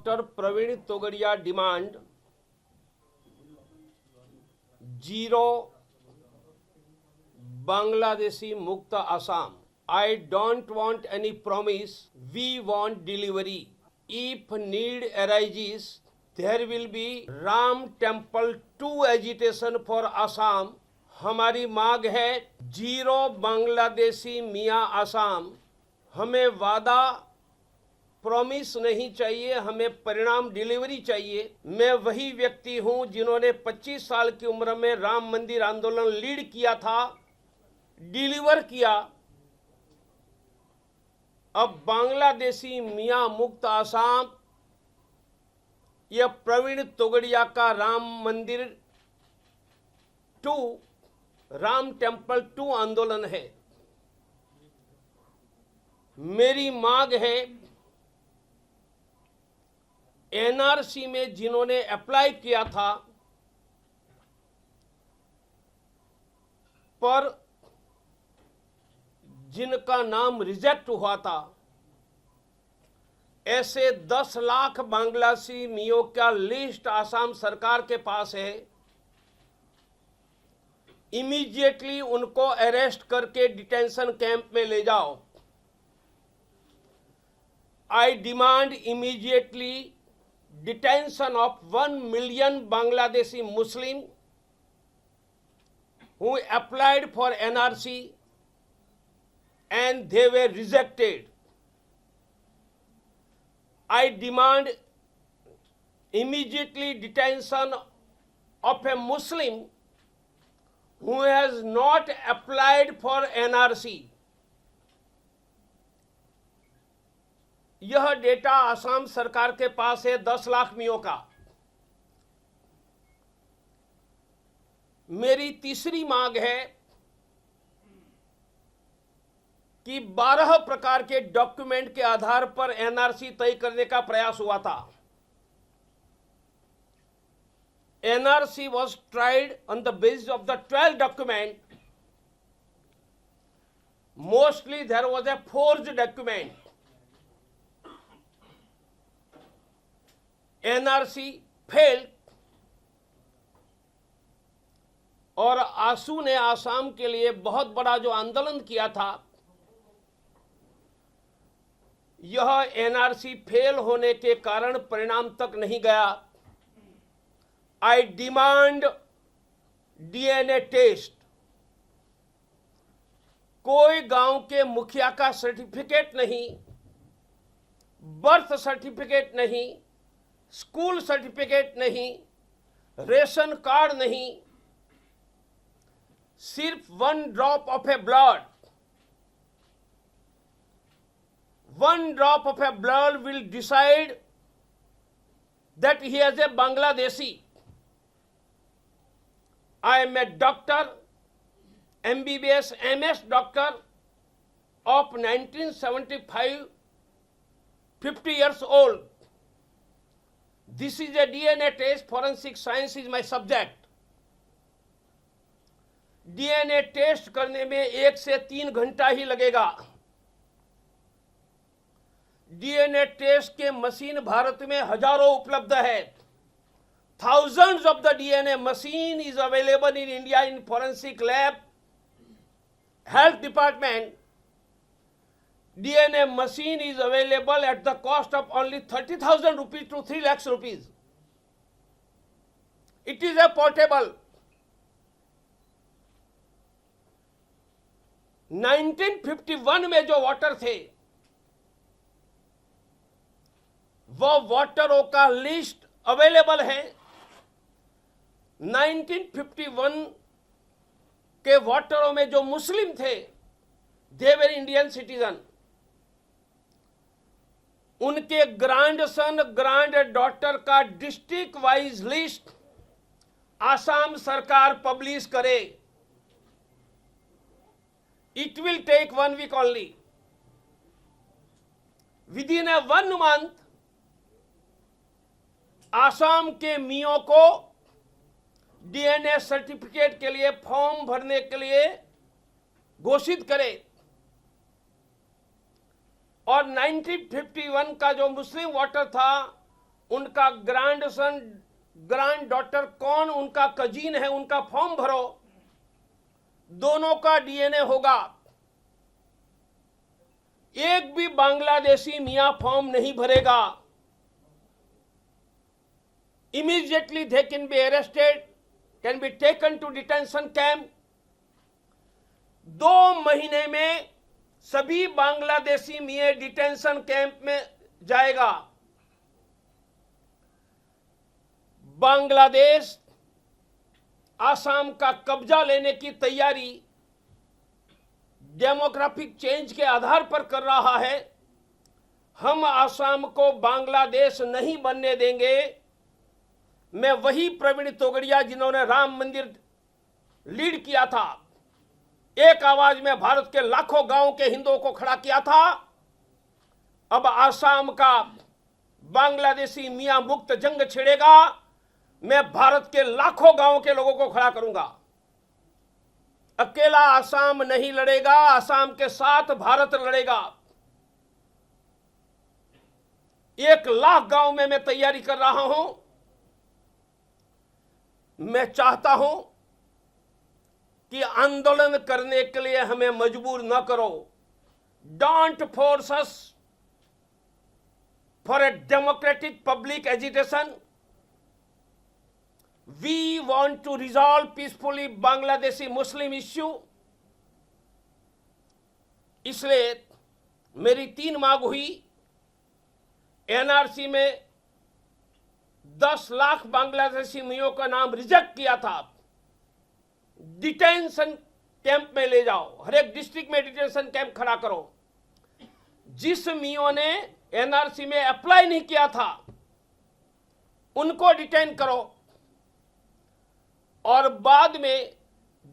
Doctor Praveen Togadia demand 0 Bangladeshi Mukta Assam. I don't want any promise. We want delivery. If need arises, there will be Ram Temple 2 agitation for Assam. हमारी मांग है 0 बांग्लादेशी मियाँ आसाम. हमें वादा promise नहीं चाहिए, हमें परिणाम डिलीवरी चाहिए. मैं वही व्यक्ति हूं जिन्होंने 25 साल की उम्र में राम मंदिर आंदोलन लीड किया था, डिलीवर किया. अब बांग्लादेशी मियाँ मुक्त आसाम यह प्रवीण तोगड़िया का राम मंदिर 2 राम टेम्पल 2 आंदोलन है. मेरी मांग है एनआरसी में जिन्होंने अप्लाई किया था पर जिनका नाम रिजेक्ट हुआ था, ऐसे 10 लाख बांग्लादेशी मियों का लिस्ट आसाम सरकार के पास है. इमीडिएटली उनको अरेस्ट करके डिटेंशन कैंप में ले जाओ. आई demand immediately detention of 1 million Bangladeshi Muslim who applied for NRC and they were rejected. I demand immediately detention of a Muslim who has not applied for NRC. यह data Assam सरकार के पास है 10 लाख मियों का. मेरी तीसरी मांग है कि 12 प्रकार के डॉक्यूमेंट के आधार पर एनआरसी तय करने का प्रयास हुआ था. NRC was tried on the basis of the 12 document. Mostly there was a forged document. NRC fail और आसू ने आसाम के लिए बहुत बड़ा जो आंदोलन किया था, यह एनआरसी फेल होने के कारण परिणाम तक नहीं गया. I demand DNA test. कोई गांव के मुखिया का सर्टिफिकेट नहीं, बर्थ सर्टिफिकेट नहीं, स्कूल सर्टिफिकेट नहीं, रेशन कार्ड नहीं, सिर्फ 1 drop of a blood. 1 drop of a blood will decide that he is a Bangladeshi. I am a doctor, MBBS, MS doctor of 1975, 50 years old. This is a DNA test. Forensic science is my subject. DNA test करने में 1 से 3 घंटा ही लगेगा. DNA test के machine Bharat में हजारों उपलब्ध है. Thousands of the DNA machine is available in India in forensic lab, health department. DNA machine is available at the cost of only 30,000 rupees to 3 lakhs rupees. It is a portable. 1951 में जो voter थे, वो वोटरों का list available है. 1951 के वोटरों में जो मुस्लिम थे, they were Indian citizen. उनके ग्रैंडसन ग्रैंड डॉटर का डिस्ट्रिक्ट वाइज लिस्ट आसाम सरकार पब्लिश करे. It will take 1 week only. Within a 1 month Assam के मियों को डीएनए सर्टिफिकेट के लिए फॉर्म भरने के लिए घोषित करे. और 1951 का जो मुस्लिम वोटर था उनका ग्रैंडसन, ग्रैंड डॉटर कौन उनका कजीन है, उनका फॉर्म भरो, दोनों का डीएनए होगा। एक भी बांग्लादेशी मियां फॉर्म नहीं भरेगा, immediately they can be arrested, can be taken to detention camp। 2 महीने में सभी बांग्लादेशी मियां डिटेंशन कैंप में जाएगा। बांग्लादेश आसाम का कब्जा लेने की तैयारी डेमोग्राफिक चेंज के आधार पर कर रहा है। हम आसाम को बांग्लादेश नहीं बनने देंगे। मैं वही प्रवीण तोगड़िया जिन्होंने राम मंदिर लीड किया था, एक आवाज में भारत के लाखों गांव के हिंदुओं को खड़ा किया था। अब आसाम का बांग्लादेशी मियां मुक्त जंग छिड़ेगा, मैं भारत के लाखों गांव के लोगों को खड़ा करूंगा। अकेला आसाम नहीं लड़ेगा, आसाम के साथ भारत लड़ेगा। 1 लाख गांव में मैं तैयारी कर रहा हूं। मैं चाहता हूं कि आंदोलन करने के लिए हमें मजबूर न करो। Don't force us for a democratic public agitation. We want to resolve peacefully Bangladeshi Muslim issue. इसलिए मेरी 3 मांग हुई। एनआरसी में 10 लाख बांग्लादेशी मियों का नाम रिजेक्ट किया था। डिटेंशन कैंप में ले जाओ, हर एक डिस्ट्रिक्ट में डिटेंशन कैंप खड़ा करो। जिस मियों ने एनआरसी में अप्लाई नहीं किया था उनको डिटेन करो, और बाद में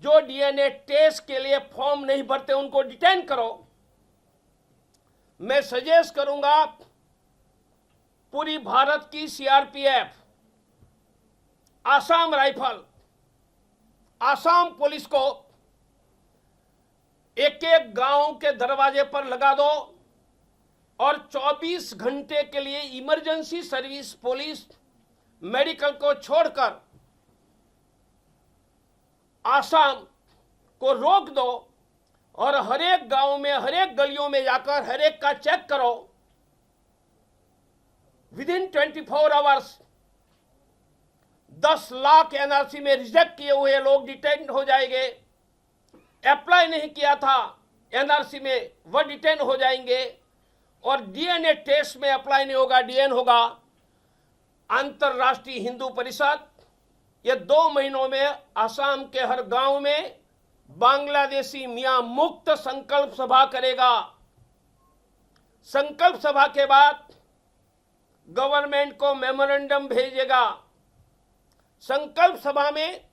जो डीएनए टेस्ट के लिए फॉर्म नहीं भरते उनको डिटेन करो। मैं सजेस्ट करूंगा पूरी भारत की CRPF, Assam rifle, Assam police को एक एक गांव के दरवाजे पर लगा दो और 24 घंटे के लिए इमरजेंसी सर्विस पुलिस मेडिकल को छोड़कर आसाम को रोक दो और हर एक गांव में, हर एक गलियों में जाकर हर एक का चेक करो। विदिन 24 आवर्स 10 लाख एनआरसी में रिजेक्ट किए हुए लोग डिटेन हो जाएंगे। अप्लाई नहीं किया था एनआरसी में, वह डिटेन हो जाएंगे। और डीएनए टेस्ट में अप्लाई नहीं होगा, डीएन होगा। अंतरराष्ट्रीय हिंदू परिषद ये 2 महीनों में आसाम के हर गांव में बांग्लादेशी मियां मुक्त संकल्प सभा करेगा। संकल्प सभा के बाद गवर्नमेंट को मेमोरेंडम भेजेगा। संकल्प सभा में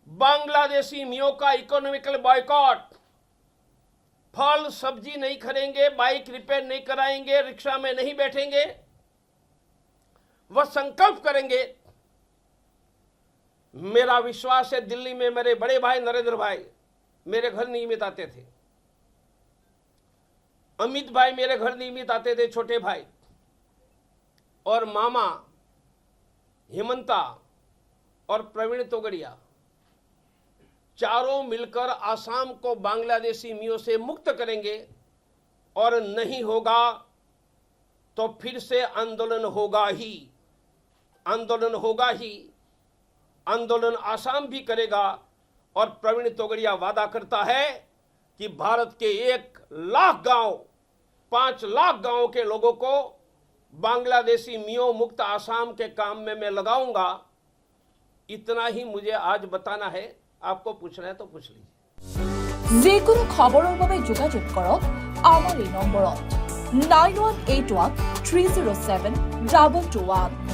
बांग्लादेशी मियों का इकोनॉमिकल बॉयकॉट, फल सब्जी नहीं खरीदेंगे, बाइक रिपेयर नहीं कराएंगे, रिक्शा में नहीं बैठेंगे, वह संकल्प करेंगे। मेरा विश्वास है दिल्ली में मेरे बड़े भाई नरेंद्र भाई मेरे घर नियमित आते थे, अमित भाई मेरे घर नियमित आते थे, छोटे भाई, और मामा हेमंता और प्रवीण तोगड़िया, चारों मिलकर आसाम को बांग्लादेशी मियों से मुक्त करेंगे। और नहीं होगा तो फिर से आंदोलन होगा ही, आंदोलन होगा ही। आंदोलन आसाम भी करेगा। और प्रवीण तोगड़िया वादा करता है कि भारत के 1 लाख गांव, 5 लाख गांव के लोगों को बांग्लादेशी मियों मुक्त आसाम के काम में मैं लगाऊंगा। इतना ही मुझे आज बताना है। आपको पूछना है तो पूछ लीजिए। जेकोनो खबৰৰ বাবে যোগাযোগ কৰক আমাৰ এই নম্বৰত 9181 307 2221।